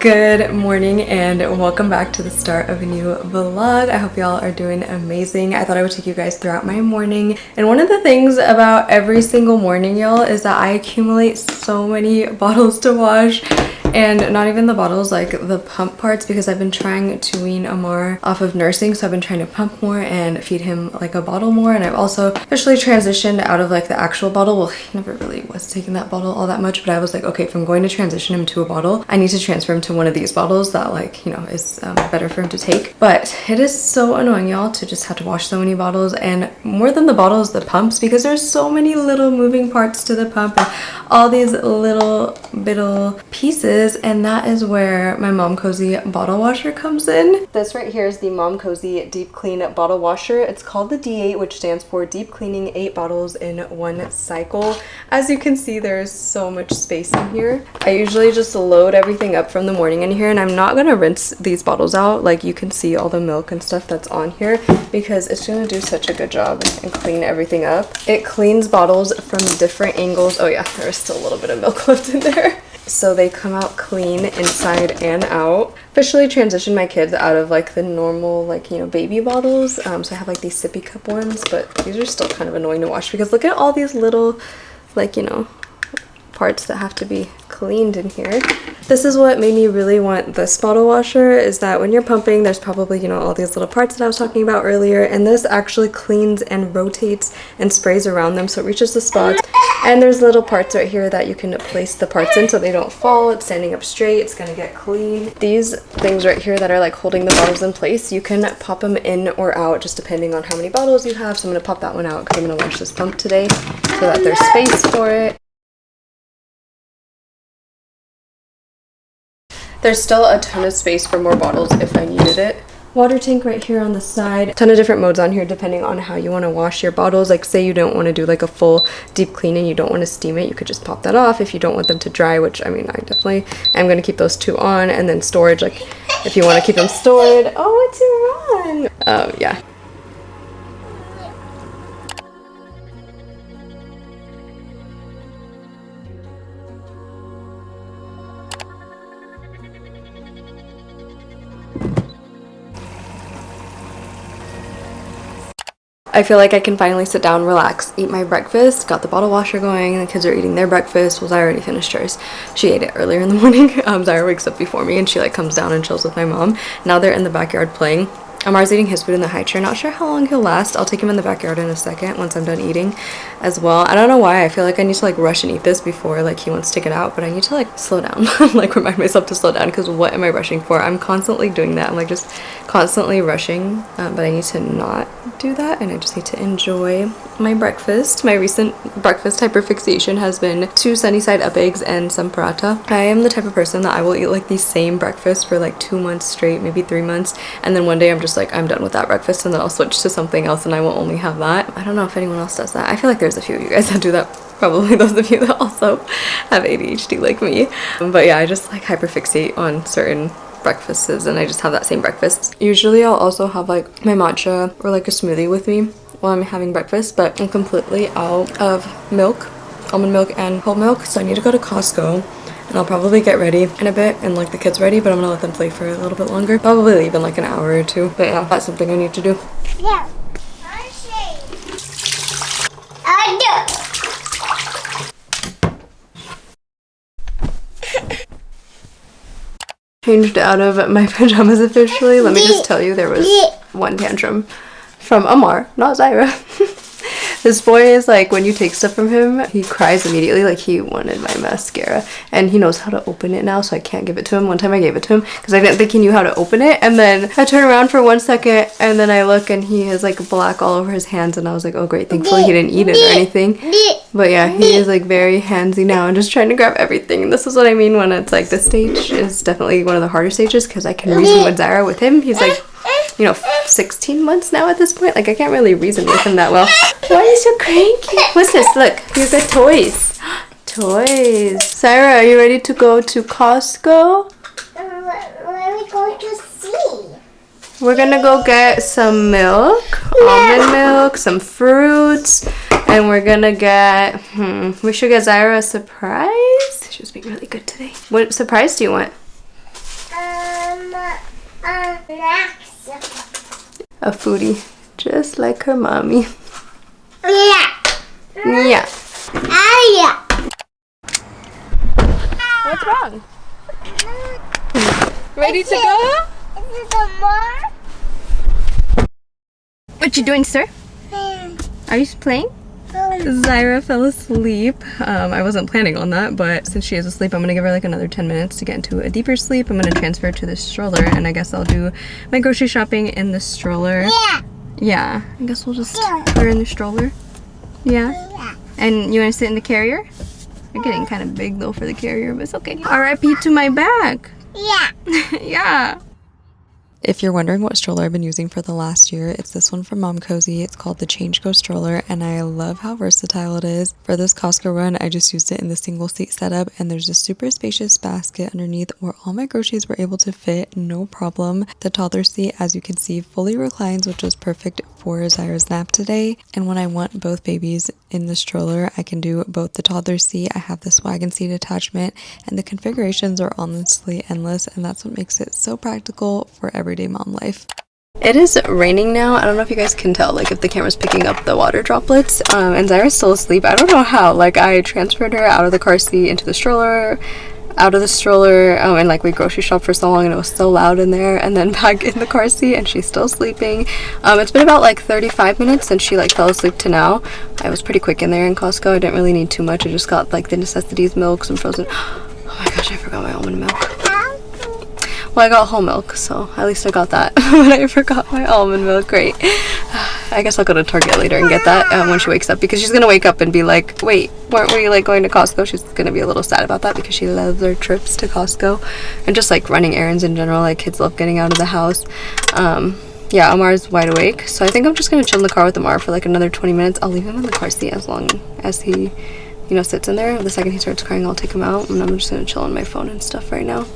Good morning and welcome back to the start of a new vlog. I hope y'all are doing amazing. I thought I would take you guys throughout my morning. And one of the things about every single morning, y'all, is that I accumulate so many bottles to wash. And not even the bottles, like the pump parts, because I've been trying to wean Amar off of nursing. So I've been trying to pump more and feed him like a bottle more. And I've also officially transitioned out of like the actual bottle. Well, he never really was taking that bottle all that much, but I was like, okay, if I'm going to transition him to a bottle, I need to transfer him to one of these bottles that like, you know, is better for him to take. But it is so annoying, y'all, to just have to wash so many bottles, and more than the bottles, the pumps, because there's so many little moving parts to the pump and all these little pieces. And that is where my Mom Cozy bottle washer comes in. This right here is the Mom Cozy Deep Clean bottle washer. It's called the D8, which stands for Deep Cleaning 8 Bottles in 1 Cycle. As you can see, there's so much space in here. I usually just load everything up from the morning in here, and I'm not gonna rinse these bottles out. Like, you can see all the milk and stuff that's on here because it's gonna do such a good job and clean everything up. It cleans bottles from different angles. Oh yeah, there's still a little bit of milk left in there. So they come out clean inside and out. Officially transitioned my kids out of like the normal, like, you know, baby bottles. So I have like these sippy cup ones, but these are still kind of annoying to wash because look at all these little, like, you know, parts that have to be cleaned in here. This is what made me really want this bottle washer, is that when you're pumping, there's probably, you know, all these little parts that I was talking about earlier, and this actually cleans and rotates and sprays around them so it reaches the spots. And there's little parts right here that you can place the parts in so they don't fall. It's standing up straight, it's gonna get clean. These things right here that are like holding the bottles in place, you can pop them in or out just depending on how many bottles you have. So I'm gonna pop that one out because I'm gonna wash this pump today so that there's space for it. There's still a ton of space for more bottles if I needed it. Water tank right here on the side. A ton of different modes on here depending on how you want to wash your bottles. Like, say you don't want to do like a full deep cleaning, you don't want to steam it, you could just pop that off. If you don't want them to dry, which I mean, I definitely am going to keep those two on. And then storage, like if you want to keep them stored. Oh, it's Iran. Yeah. I feel like I can finally sit down, relax, eat my breakfast. Got the bottle washer going, the kids are eating their breakfast. Well, Zyra already finished hers. She ate it earlier in the morning. Zyra wakes up before me and she like comes down and chills with my mom. Now they're in the backyard playing. Amar's eating his food in the high chair. Not sure how long he'll last. I'll take him in the backyard in a second once I'm done eating as well. I don't know why. I feel like I need to like rush and eat this before like he wants to get out, but I need to like slow down. Like remind myself to slow down, because what am I rushing for? I'm constantly doing that. I'm like just constantly rushing, but I need to not do that, and I just need to enjoy my breakfast. My recent breakfast hyperfixation has been 2 sunny side up eggs and some paratha. I am the type of person that I will eat like the same breakfast for like 2 months straight, maybe 3 months, and then one day I'm just like, I'm done with that breakfast, and then I'll switch to something else and I will only have that. I don't know if anyone else does that. I feel like there's a few of you guys that do that. Probably those of you that also have ADHD like me. But yeah, I just like hyperfixate on certain breakfasts and I just have that same breakfast. Usually I'll also have like my matcha or like a smoothie with me while I'm having breakfast, but I'm completely out of milk, almond milk and whole milk, so I need to go to Costco. And I'll probably get ready in a bit and like the kids ready, but I'm gonna let them play for a little bit longer. Probably leave in like an hour or two. But yeah, that's something I need to do. Yeah. Changed out of my pajamas officially. Let me just tell you, there was one tantrum from Amar, not Zyra. This boy is like, when you take stuff from him, he cries immediately. Like, he wanted my mascara, and he knows how to open it now, so I can't give it to him. One time I gave it to him because I didn't think he knew how to open it, and then I turn around for 1 second and then I look and he has like black all over his hands, and I was like, oh great, thankfully he didn't eat it or anything. But yeah, he is like very handsy now and just trying to grab everything. And this is what I mean when it's like, this stage is definitely one of the harder stages because I can reason with Zyra. With him, he's like, you know, 16 months now at this point. Like, I can't really reason with him that well. Why are you so cranky? What's this? Look, here's the toys. Toys. Sarah, are you ready to go to Costco? What are we going to see? We're gonna go get some milk, almond milk, some fruits, and we're gonna get, we should get Zyra a surprise. She was being really good today. What surprise do you want? Next. A foodie, just like her mommy. Yeah. Yeah. Yeah. What's wrong? Ready to go? Is it the more? What you doing, sir? Are you playing? Zyra fell asleep. I wasn't planning on that, but since she is asleep, I'm gonna give her like another 10 minutes to get into a deeper sleep. I'm gonna transfer her to the stroller, and I guess I'll do my grocery shopping in the stroller. Yeah. Yeah, I guess we'll just put her in the stroller. Yeah. Yeah. And you wanna sit in the carrier? You're getting kind of big though for the carrier, but it's okay. R.I.P. to my back. Yeah. Yeah. If you're wondering what stroller I've been using for the last year, it's this one from Mom Cozy. It's called the Change Go stroller, and I love how versatile it is. For this Costco run, I just used it in the single seat setup, and there's a super spacious basket underneath where all my groceries were able to fit, no problem. The toddler seat, as you can see, fully reclines, which was perfect for Zyra's nap today. And when I want both babies in the stroller, I can do both the toddler seat. I have this wagon seat attachment, and the configurations are honestly endless, and that's what makes it so practical for everyday mom life. It is raining now. I don't know if you guys can tell, like if the camera's picking up the water droplets, and Zyra's still asleep. I don't know how. Like I transferred her out of the car seat into the stroller, out of the stroller, and like we grocery shopped for so long and it was so loud in there, and then back in the car seat, and she's still sleeping. It's been about like 35 minutes since she like fell asleep to now. I was pretty quick in there in Costco. I didn't really need too much. I just got like the necessities, milk, some frozen, oh my gosh, I forgot my almond milk. Well, I got whole milk, so at least I got that. But I forgot my almond milk. Great. I guess I'll go to Target later and get that when she wakes up, because she's gonna wake up and be like, wait, weren't we like going to Costco? She's gonna be a little sad about that because she loves our trips to Costco and just like running errands in general. Like kids love getting out of the house. Yeah, Amar's wide awake, so I think I'm just gonna chill in the car with Amar for like another 20 minutes. I'll leave him in the car seat as long as he, you know, sits in there. The second he starts crying, I'll take him out, and I'm just gonna chill on my phone and stuff right now.